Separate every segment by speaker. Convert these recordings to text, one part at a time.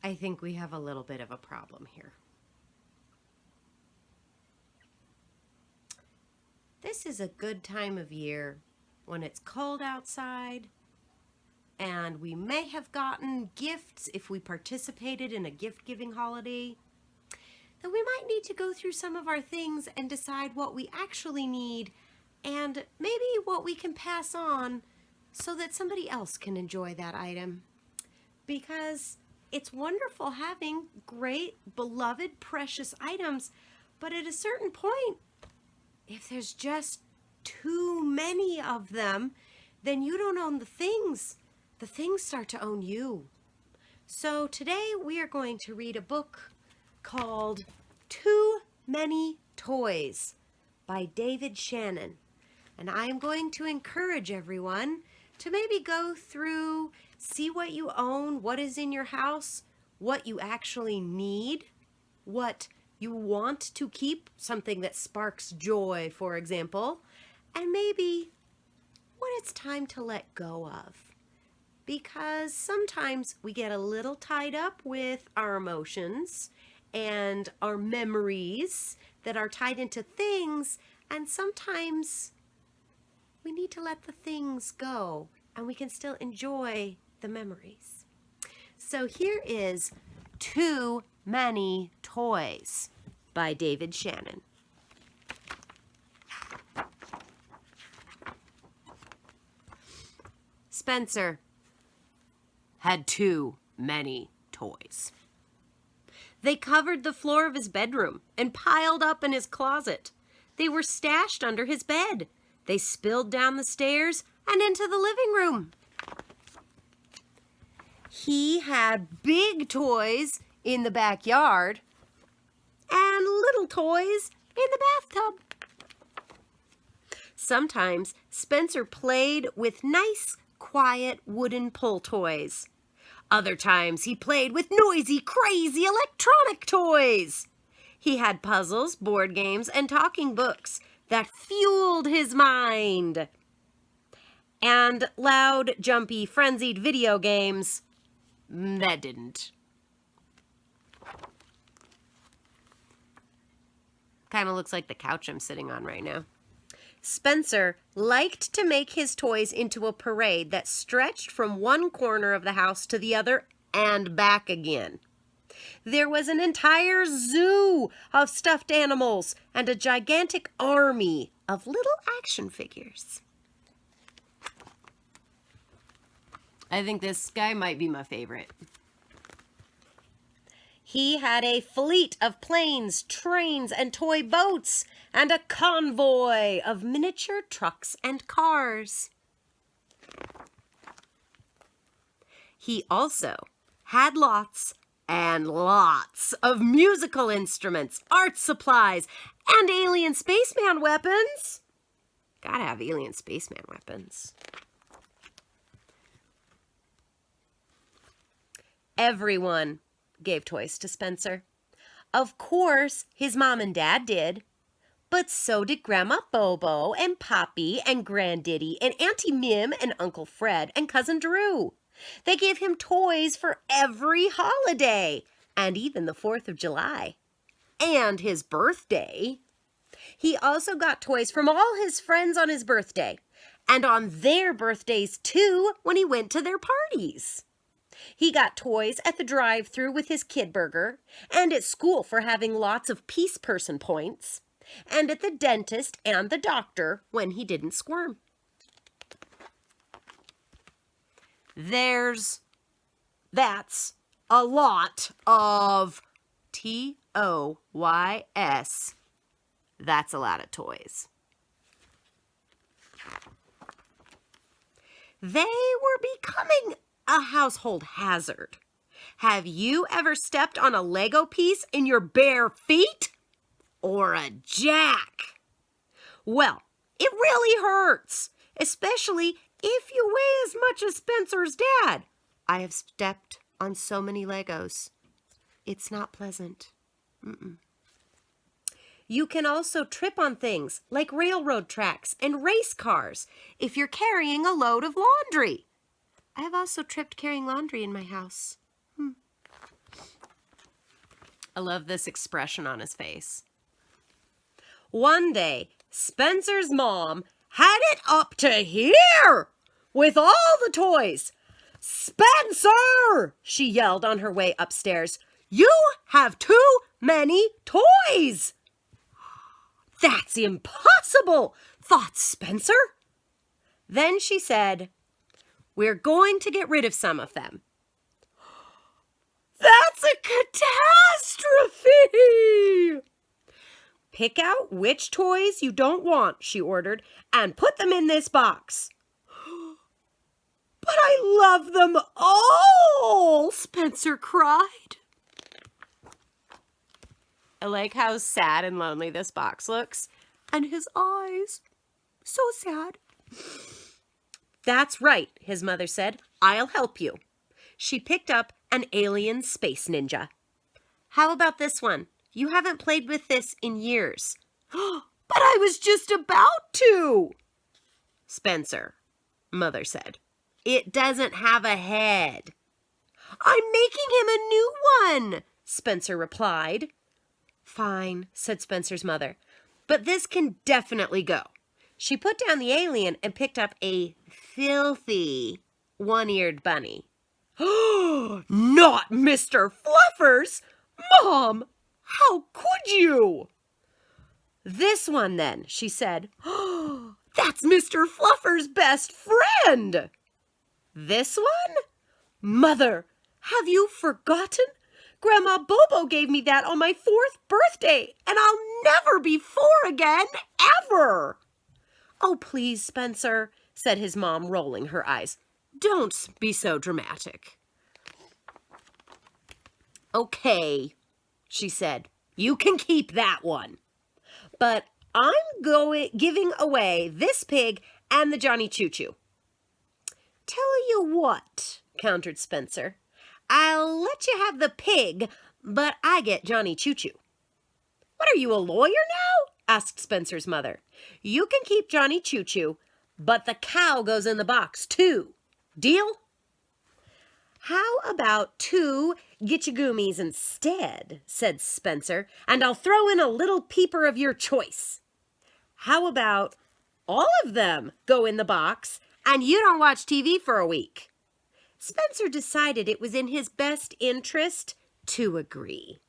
Speaker 1: I think we have a little bit of a problem here. This is a good time of year when it's cold outside, and we may have gotten gifts if we participated in a gift-giving holiday. Then we might need to go through some of our things and decide what we actually need and maybe what we can pass on so that somebody else can enjoy that item. Because it's wonderful having great, beloved, precious items, but at a certain point, if there's just too many of them, then you don't own the things. The things start to own you. So today we are going to read a book called Too Many Toys by David Shannon. And I am going to encourage everyone to maybe go through, see what you own, what is in your house, what you actually need, what you want to keep, something that sparks joy, for example, and maybe what it's time to let go of. Because sometimes we get a little tied up with our emotions and our memories that are tied into things, and sometimes we need to let the things go and we can still enjoy the memories. So here is Too Many Toys by David Shannon. Spencer had too many toys. They covered the floor of his bedroom and piled up in his closet. They were stashed under his bed. They spilled down the stairs and into the living room. He had big toys in the backyard and little toys in the bathtub. Sometimes Spencer played with nice, quiet wooden pull toys. Other times he played with noisy, crazy electronic toys. He had puzzles, board games, and talking books that fueled his mind. And loud, jumpy, frenzied video games that didn't. Kind of looks like the couch I'm sitting on right now. Spencer liked to make his toys into a parade that stretched from one corner of the house to the other and back again. There was an entire zoo of stuffed animals and a gigantic army of little action figures. I think this guy might be my favorite. He had a fleet of planes, trains, and toy boats, and a convoy of miniature trucks and cars. He also had lots and lots of musical instruments, art supplies, and alien spaceman weapons. Gotta have alien spaceman weapons. Everyone gave toys to Spencer. Of course, his mom and dad did. But so did Grandma Bobo and Poppy and Granddaddy and Auntie Mim and Uncle Fred and Cousin Drew. They gave him toys for every holiday, and even the 4th of July, and his birthday. He also got toys from all his friends on his birthday, and on their birthdays too when he went to their parties. He got toys at the drive-thru with his Kid Burger, and at school for having lots of Peace Person points, and at the dentist and the doctor when he didn't squirm. That's a lot of T-O-Y-S. That's a lot of toys. They were becoming a household hazard. Have you ever stepped on a Lego piece in your bare feet? Or a jack? Well, it really hurts, especially if you weigh as much as Spencer's dad. I have stepped on so many Legos. It's not pleasant. You can also trip on things like railroad tracks and race cars if you're carrying a load of laundry. I have also tripped carrying laundry in my house. I love this expression on his face. One day, Spencer's mom had it up to here with all the toys. "Spencer!" she yelled on her way upstairs. "You have too many toys!" "That's impossible," thought Spencer. Then she said, "We're going to get rid of some of them." "That's a catastrophe!" "Pick out which toys you don't want," she ordered, "and put them in this box." "But I love them all," Spencer cried. I like how sad and lonely this box looks. And his eyes, so sad. "That's right," his mother said. "I'll help you." She picked up an alien space ninja. "How about this one? You haven't played with this in years." "But I was just about to." "Spencer," Mother said, "it doesn't have a head." "I'm making him a new one," Spencer replied. "Fine," said Spencer's mother, "but this can definitely go." She put down the alien and picked up a filthy one-eared bunny. "Not Mr. Fluffers! Mom, how could you?" "This one then," she said. "That's Mr. Fluffer's best friend." "This one? Mother, have you forgotten? Grandma Bobo gave me that on my 4th birthday, and I'll never be 4 again, ever." "Oh, please, Spencer," said his mom, rolling her eyes. "Don't be so dramatic." "Okay," she said, "you can keep that one. But I'm giving away this pig and the Johnny Choo Choo." "Tell you what," countered Spencer. "I'll let you have the pig, but I get Johnny Choo Choo." "What, are you a lawyer now?" asked Spencer's mother. "You can keep Johnny Choo Choo, but the cow goes in the box too. Deal?" "How about 2 Gitchagoomies instead," said Spencer, "and I'll throw in a little peeper of your choice." "How about all of them go in the box and you don't watch TV for a week?" Spencer decided it was in his best interest to agree.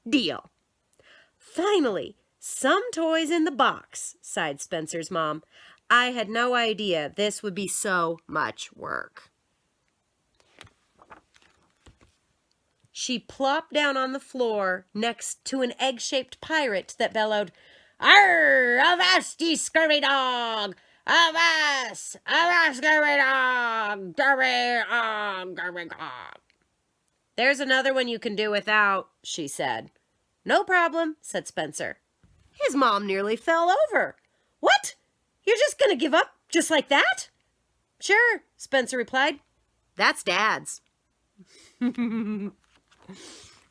Speaker 1: "Deal." "Finally, some toys in the box," sighed Spencer's mom. "I had no idea this would be so much work." She plopped down on the floor next to an egg-shaped pirate that bellowed, "Arr! Avast, ye scurvy dog! Avast! Avast, scurvy dog! Scurvy dog! Scurvy dog!" "There's another one you can do without," she said. "No problem," said Spencer. His mom nearly fell over. "What? You're just going to give up just like that?" "Sure," Spencer replied. "That's Dad's."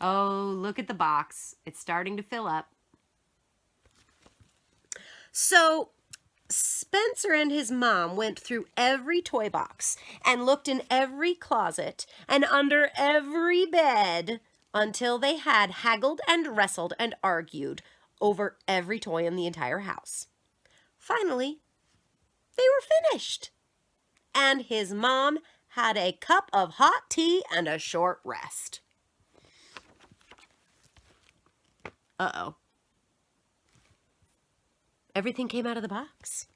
Speaker 1: Oh, look at the box. It's starting to fill up. So Spencer and his mom went through every toy box and looked in every closet and under every bed until they had haggled and wrestled and argued over every toy in the entire house. Finally, they were finished. And his mom had a cup of hot tea and a short rest. Uh-oh. Everything came out of the box.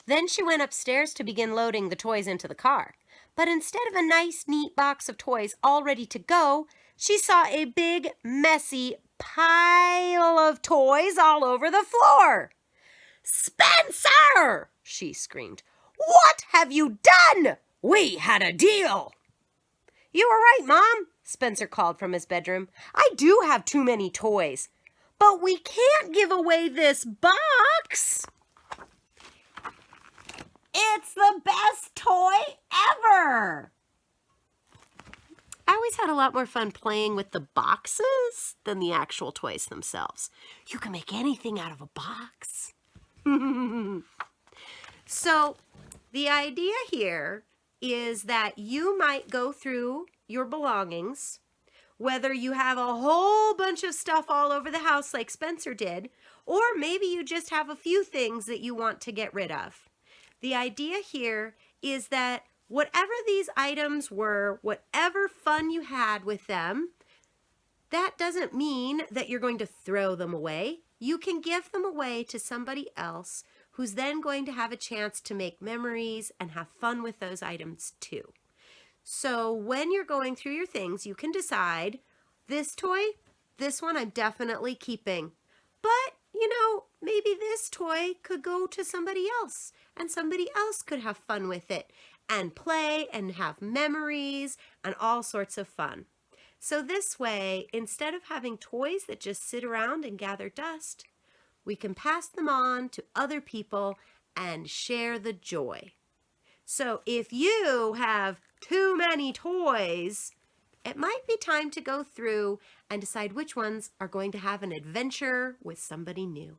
Speaker 1: Then she went upstairs to begin loading the toys into the car. But instead of a nice, neat box of toys all ready to go, she saw a big, messy pile of toys all over the floor. "Spencer!" she screamed. "What have you done? We had a deal." "You were right, Mom," Spencer called from his bedroom. "I do have too many toys. But we can't give away this box. It's the best toy ever." I always had a lot more fun playing with the boxes than the actual toys themselves. You can make anything out of a box. So the idea here is that you might go through your belongings Whether you have a whole bunch of stuff all over the house like Spencer did, or maybe you just have a few things that you want to get rid of. The idea here is that whatever these items were, whatever fun you had with them, that doesn't mean that you're going to throw them away. You can give them away to somebody else who's then going to have a chance to make memories and have fun with those items too. So when you're going through your things, you can decide, this toy, this one I'm definitely keeping. But, maybe this toy could go to somebody else and somebody else could have fun with it and play and have memories and all sorts of fun. So this way, instead of having toys that just sit around and gather dust, we can pass them on to other people and share the joy. So if you have too many toys, it might be time to go through and decide which ones are going to have an adventure with somebody new.